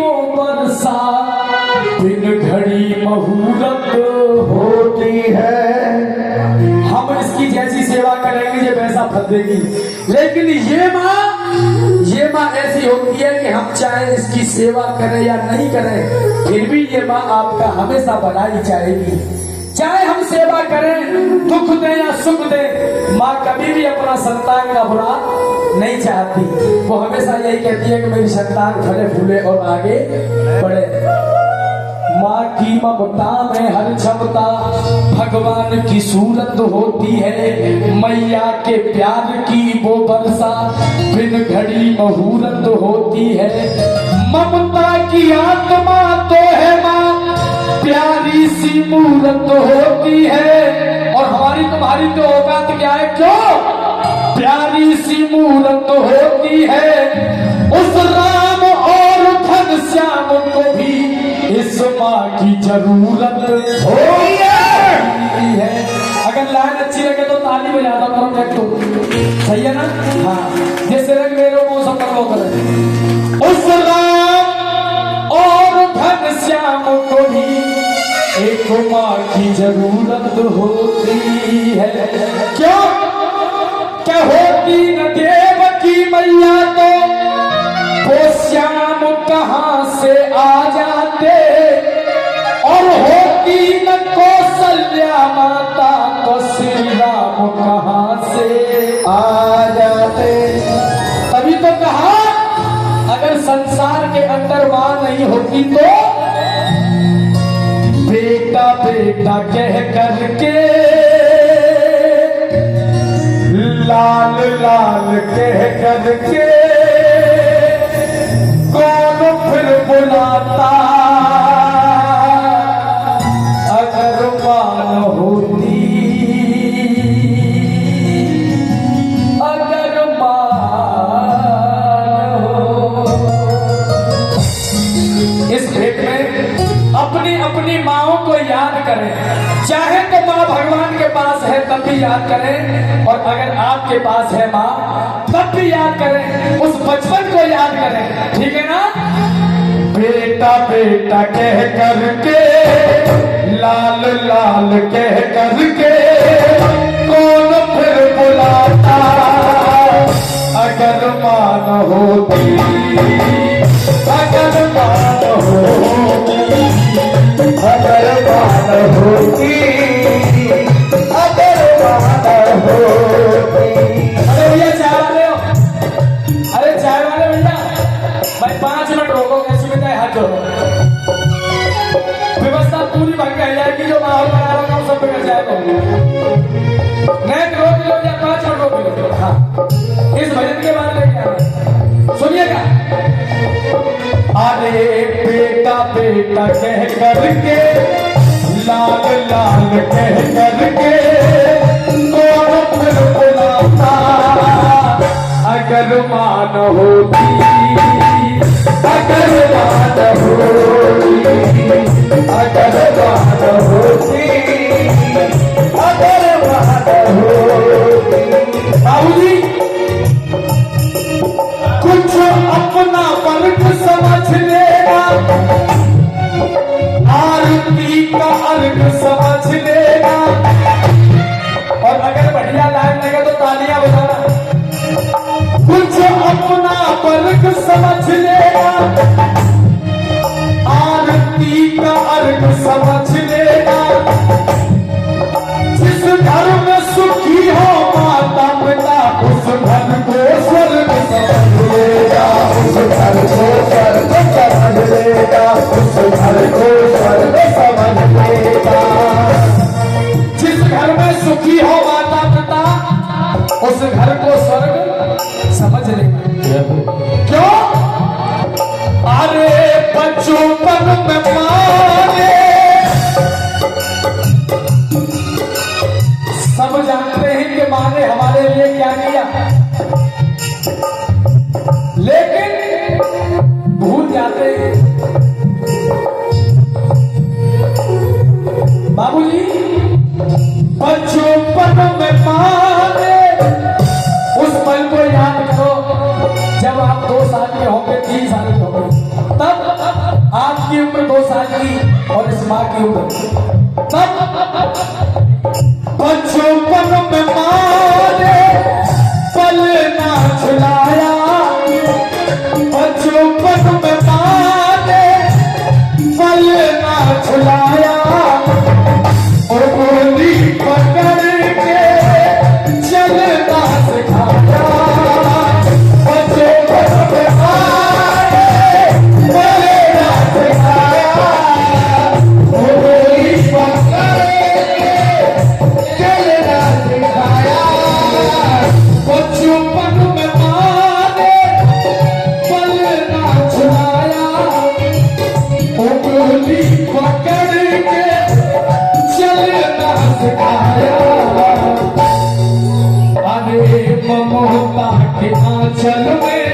वो बरसा बिन घड़ी मुहूर्त होती है। हम इसकी जैसी सेवा करेंगे ये वैसा फल देगी, लेकिन ये माँ ऐसी होती है कि हम चाहे इसकी सेवा करें या नहीं करें, फिर भी ये माँ आपका हमेशा भलाई चाहेगी। चाहे हम सेवा करें, दुख दे या सुख दे, माँ कभी भी अपना संतान का बुरा नहीं चाहती। वो हमेशा यही कहती है कि मेरी संतान फले फूले और आगे बढ़े। माँ की ममता में हर क्षमता भगवान की सूरत होती है। मैया के प्यार की वो वर्षा बिन घड़ी मुहूर्त होती है। ममता की आत्मा तो है माँ, प्यारी सी मूरत होती है। और हमारी तुम्हारी तो औकात क्या है, क्यों प्यारी सी मूरत होती है। उस राम और घनश्याम को भी इस माँ की जरूरत होती है। अगर लाइन अच्छी लगे तो ताली बजाता करो, देख तो सही है ना। हाँ, जैसे रंग मेरे मौसम पर वो करे। उस राम और घनश्याम को भी एक माँ की जरूरत होती है। क्यों क्या होती न देव की मैया तो वो श्याम कहाँ से आ जाते, और होती न कौशल्या माता तो श्री राम कहाँ से आ जाते। तभी तो कहा अगर संसार के अंदर मां नहीं होती तो बेटा बेटा कह करके, लाल लाल कह करके कौन फिर बुलाता, अगर मां होती, अगर मां हो। इस भेंट में अपनी अपनी माओं को याद करें। चाहे तो माँ भगवान के पास है तब भी याद करें, और अगर आपके पास है माँ तब भी याद करें। उस बचपन को याद करें, ठीक है ना। बेटा बेटा कह करके, लाल लाल कह करके कौन फिर बुलाता, अगर माँ न होती, अगर माँ न होती, अगर माँ न होती, अगर माँ न होती। अरे भैया चाय वाले हो, अरे चाय वाले भैया भाई 5 मिनट रोको, कैसी बताए हाथ जोड़ो। व्यवस्था पूरी भंग कर जाएगी, जो माहौल बना रहा हूँ सब बिगड़ जाएगा। नहीं रोक लो या 5 मिनट रोक लो। हाँ, इस भजन के बारे में क्या सुनिएगा। अरे बेटा बेटा कह करके, लाल लाल कह करके कौन फिर बुलाता, अगर मां न होती, अगर मां न होती, अगर मां न होती, अगर मां न होती। बाबूजी कुछ अपना वर्ग समझ लेगा, आरती का अर्घ समझ लेगा। और अगर बढ़िया लाइन लगे तो तालियां बजाना। कुछ अपना वर्ग समझ लेगा, आरती का अर्घ समझ लेगा। जिस घर में सुखी हो माता पिता, उस घर को स्वर्ग समझ लेगा, उस घर को स्वर्ग समझ लेगा, उस घर को स्वर्ग समझ लेगा। जिस घर में सुखी हो माता पिता, उस घर को स्वर्ग समझ लेगा। क्यों? अरे बचपन में माने सब जानते हैं कि माँ ने हमारे लिए क्या किया, लेकिन भूल जाते हैं। बाबूजी बचपन में माँ ने, उस पल को याद करो जब आप 2 साल के होंगे, 3 साल के होंगे, तब समाज की और इस माँ की उम्र। तब बचपन में माँ ने पल ना छुलाया, बचपन में माँ ने पल ना छुलाया, और गोली पकड़ के चलना सिखाया। बचपन में माँ ने पल ना सिखाया, और गोली पकड़ के चलना सिखाया। बचपन में माँ ने पल ना छुलाया, और गोली पकड़ के चलना सिखाया। अरे ममता के आंचल में,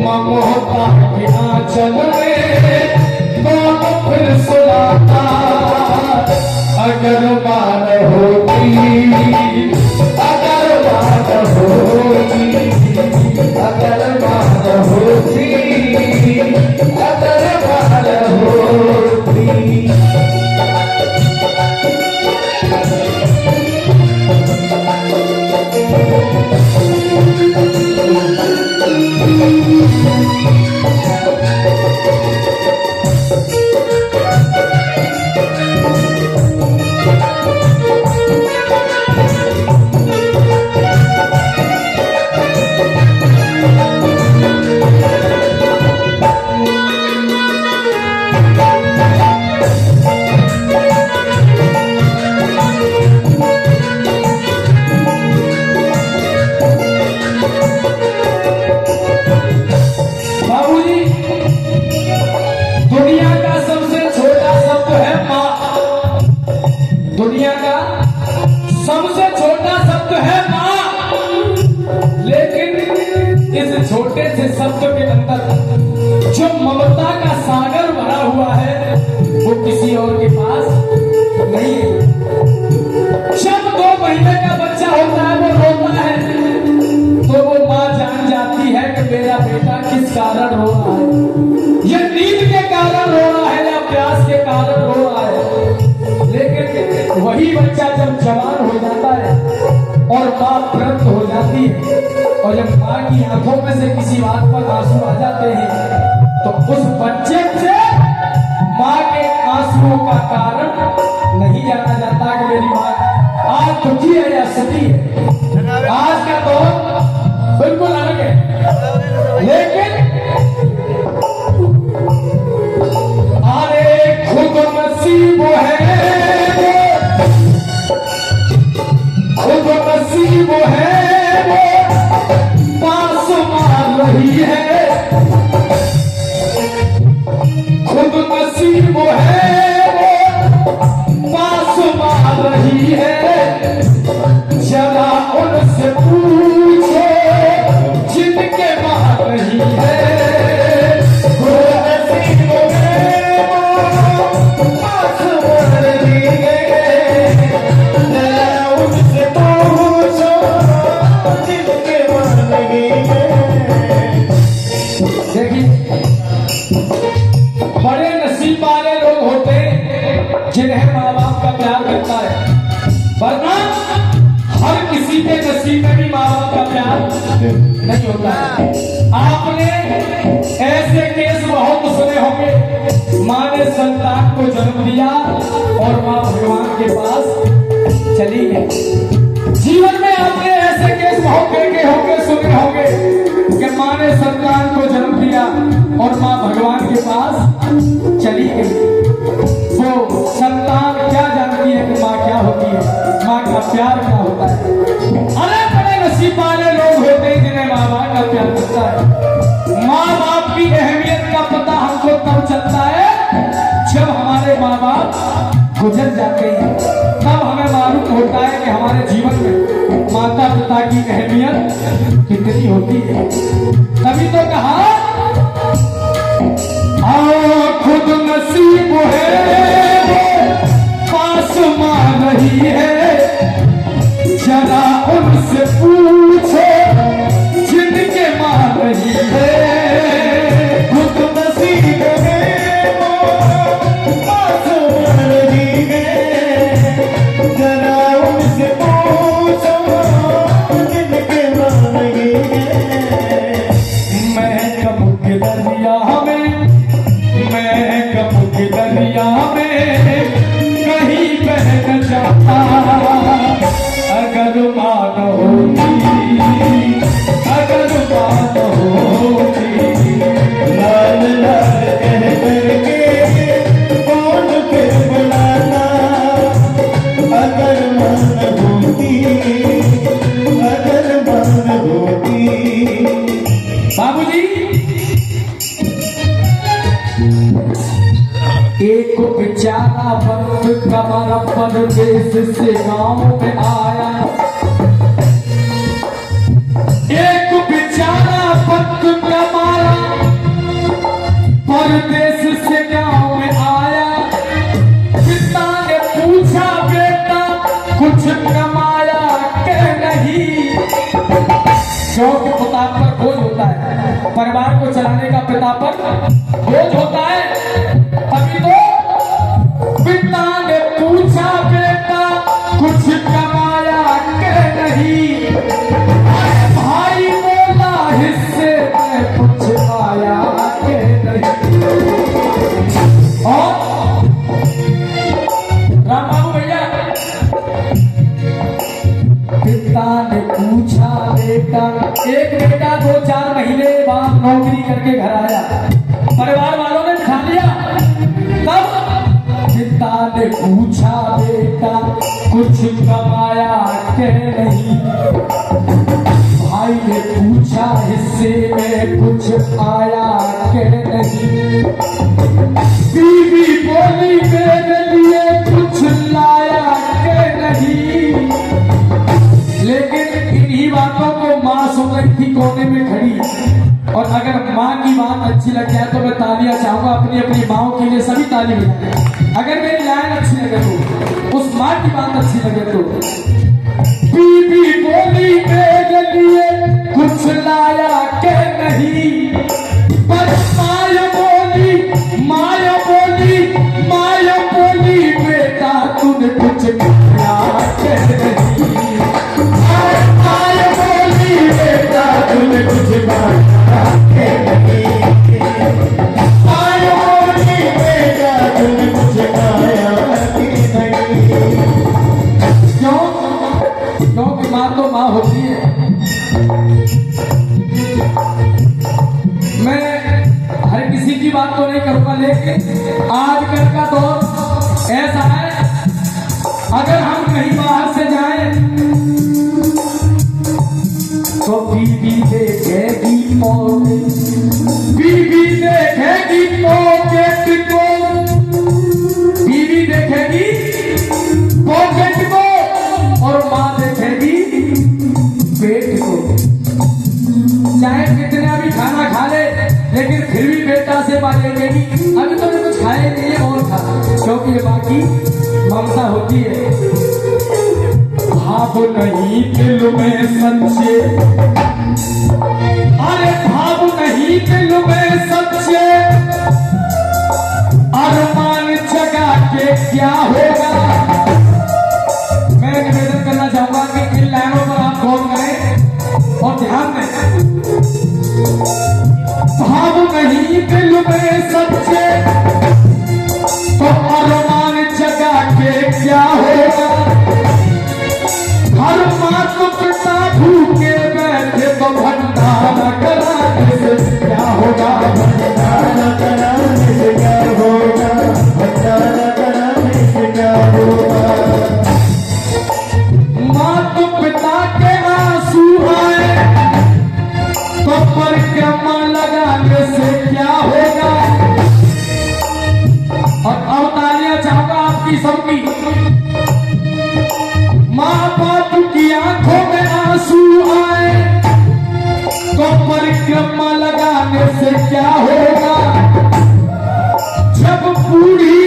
ममता के आंचल में कौन फिर सुलाता। अगर बात होती, अगर बात होती, अगर बात होती, अगर बात होती। बाबूजी, दुनिया का सबसे छोटा शब्द है माँ। दुनिया का सबसे छोटा शब्द है माँ, लेकिन इस छोटे से शब्द के अंदर जो ममता का सागर भरा हुआ है वो किसी और के पास नहीं है। जब 2 महीने का बच्चा होता है, वो रोता है, तो वो माँ जान जाती है कि मेरा बेटा किस कारण रो रहा है। ये नींद के कारण रो रहा है या प्यास के कारण रो रहा है। लेकिन वही बच्चा जब जवान हो जाता है और माँ व्रत हो जाती है, और जब माँ की आंखों में से किसी बात पर आंसू आ जाते हैं, तो उस बच्चे से माँ के आंसुओं का कारण नहीं जाना जाता कि मेरी माँ आज दुखी है या सुखी है। आज का दौर बिल्कुल अलग है। लेकिन अरे खुद नसीब है, खुद नसीब है, वो पास मार रही है। खुद नसीब है, वो पास मार रही है। जरा उनसे पूछो जिनके मार रही है। खुद नसीब है, वो पास मार रही है। जरा उनसे पूछो जिनके मार रही है। देखिए, बड़े नसीब वाले लोग होते हैं जिन्हें माँ बाप का प्यार मिलता है, वरना हर किसी के नसीब में भी माँ बाप का प्यार नहीं होता है। आपने ऐसे केस बहुत सुने होंगे, माँ ने संतान को जन्म दिया और माँ भगवान के पास चली गई। जीवन में आपने ऐसे केस बहुत देखे होंगे, सुने होंगे कि माँ ने संतान को जन्म दिया और माँ भगवान के पास चली गई। वो संतान क्या जानती है कि माँ क्या होती है, माँ का प्यार क्या होता है। अलग बड़े नसीब वाले लोग होते हैं जिन्हें माँ बाप का प्यार मिलता है। माँ बाप की अहमियत का पता हमको तब चलता है जब हमारे माँ बाप गुजर जाते हैं। तब हमें मालूम होता है कि हमारे जीवन में माता पिता की अहमियत कितनी होती है। तभी तो कहा खुद नसीब है, पास माँ नहीं है। जरा उनसे पूछो जिनके माँ नहीं है। खुद नसीब है, दरिया में, मैं गम के दरिया में कहीं बह न जाता। अगर मान होती, अगर मान होती, लाल लाल कह करके कौन फिर बुलाना। अगर मान होती, अगर मान होती। बाबूजी एक बेचारा वक्त कमर परदेश से गांव में आया। एक बेचारा वक्त कमर परदेश से गांव में आया। पिता ने पूछा बेटा कुछ कमाया के नहीं। क्योंकि पिता पर बोझ होता है, परिवार को चलाने का पिता पर बोझ होता है। अभी तो पिता ने पूछा बेटा कुछ कमाया के नहीं। भाई बोला हिस्से में कुछ आया के नहीं। और राम बाबू भैया, पिता ने पूछा बेटा, एक बेटा 2-4 महीने बाद नौकरी करके घर आया। परिवार वालों ने बिठा लिया। तब पिता ने पूछा बेटा कुछ कमाया के नहीं। भाई ने पूछा हिस्से में कुछ आया के नहीं। बीवी बोली मेरे लिए कुछ लाया के नहीं। लेकिन इन्हीं बातों को माँ सुन रही थी कोने में खड़ी। और अगर माँ की बात अच्छी लग जाए तो मैं तालियां चाहूंगा अपनी अपनी माओं के लिए, सभी ताली बजाएं। अगर मेरी लाइन अच्छी लगे तो, उस माँ की बात अच्छी लगे तो। बीवी बोली मेरे लिए कुछ लाया के नहीं। पर माया बोली, माया बोली, माया बोली बेटा तूने कुछ लाया के नहीं। माया बोली बेटा तूने कुछ लाया के नहीं। माया बोली बेटा तूने कुछ लाया के नहीं। क्यों? क्योंकि माँ तो माँ होती है। मैं हर किसी की बात तो नहीं करूंगा, लेकिन आजकल का दौर ऐसा है, अगर हम कहीं बाहर से जाएं तो बीवी देखेगी पॉकेट, बीवी देखेगी पॉकेट को, बीवी देखेगी पॉकेट को और माँ देखेगी पेट को। चाहे कितना भी खाना खा ले, लेकिन फिर भी बेटा से बात करेगी अभी तो मैं कुछ खाए नहीं है और खा, क्योंकि ये बाकी ममता होती है। भाव नहीं दिल में सच्चे, अरे भाव नहीं दिल में सच्चे, अरमान जगा के क्या होगा। मैं निवेदन करना चाहूंगा कि इन लाइनों पर आप गौर करें और ध्यान दें। भाव नहीं दिल में सच्चे तो अरमान जगा के क्या होगा। हर मात पिता भूखे बैठे तो भंडारा कराने से क्या होगा। भंडारा कराने से क्या होगा, भंडारा कराने से क्या होगा। मात पिता के आंसू आए तो परिक्रमा लगाने से क्या होगा। और अब तालियां चाहूंगा आपकी सबकी। माँ बाप की आंखों में आंसू आए तो परिक्रमा लगाने से क्या होगा। जब बूढ़ी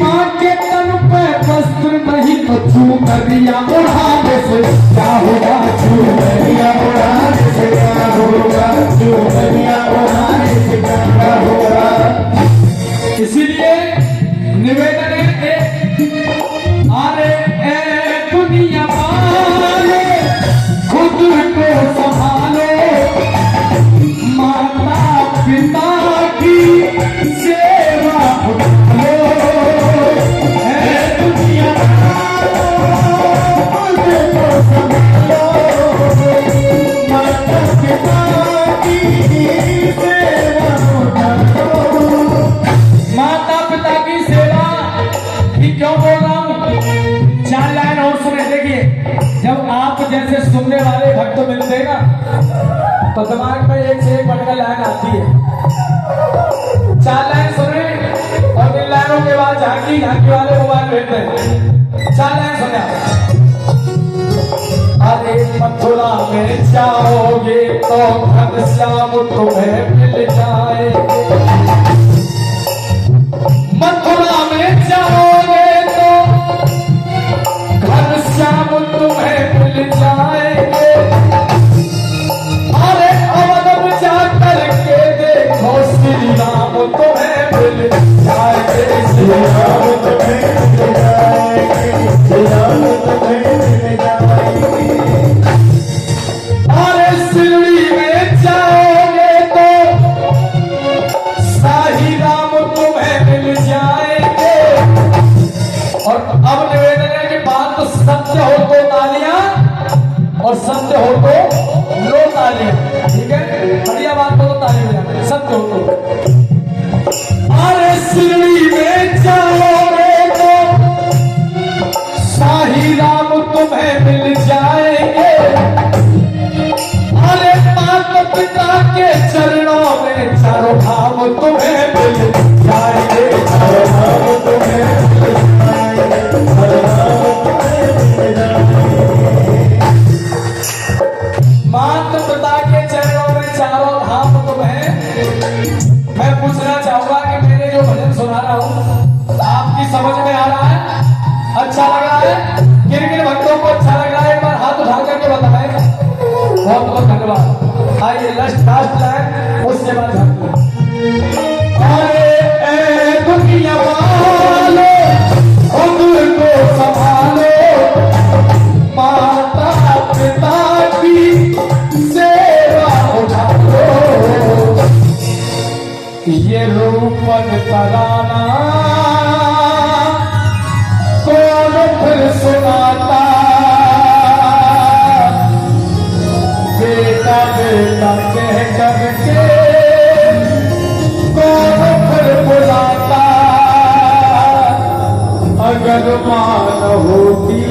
माँ के तन पे वस्त्र नहीं तो चूनरिया उड़ाने से क्या होगा। चूनरिया उड़ाने से क्या होगा, चूनरिया उड़ाने से क्या होगा। इसीलिए निवेदन है, अरे ए दुनिया वाले खुद को संभालो, दिमाग में एक से एक बढ़कर लाइन आती है। 4 लाइन सुने और इन लाइनों के बाद झांकी वाले मोबाइल भेजते हैं। 4 लाइन सुने आप। अरे मथुरा में जाओगे तो घनश्याम तुम्हें मिल जाएंगे। मथुरा में जाओगे तो घनश्याम तुम्हें मिल जाएंगे। अरे अवध में जाकर के देखो श्री राम तुम्हें मिल जाएंगे। श्री राम तुम्हें मिल जाएंगे, श्री राम तुम्हें मिल जाएंगे। अरे शिरडी में जाओगे तो शाही राम तुम्हें मिल जाएंगे। और अब निवेदन है कि बात तो सत्य हो तो तालियां और सत्य हो तो लो तालियां। ठीक है, बढ़िया बात हो तो ताली बजाना, सत्य हो तो। अरे शिरडी में जाओगे तो शाही राम तुम्हें मिल जाएंगे। अरे माता पिता के चरणों में चारों धाम तुम्हें मिल जाएंगे। चारों धाम तुम्हें मिल जाएंगे, चारों धाम तुम्हें मिल जाएंगे। माता पिता के चरणों में चारों धाम तुम्हें। मैं पूछना चाहूंगा कि मैंने जो भजन सुना रहा हूँ आपकी समझ में आ रहा है? अच्छा लग रहा है? किन किन भक्तों को अच्छा लग रहा है? एक बार हाथ उठा करके बताएं। बहुत बहुत धन्यवाद। आइए लास्ट लाइन उसके बाद अरे ए दुनिया वालो खुद को संभालो, माता पिता की सेवा उठाओ। ये रूपन तराना कौन फिर सुनाता। बेटा बेटा कह करके कौन फिर बुलाता। अगर मान होती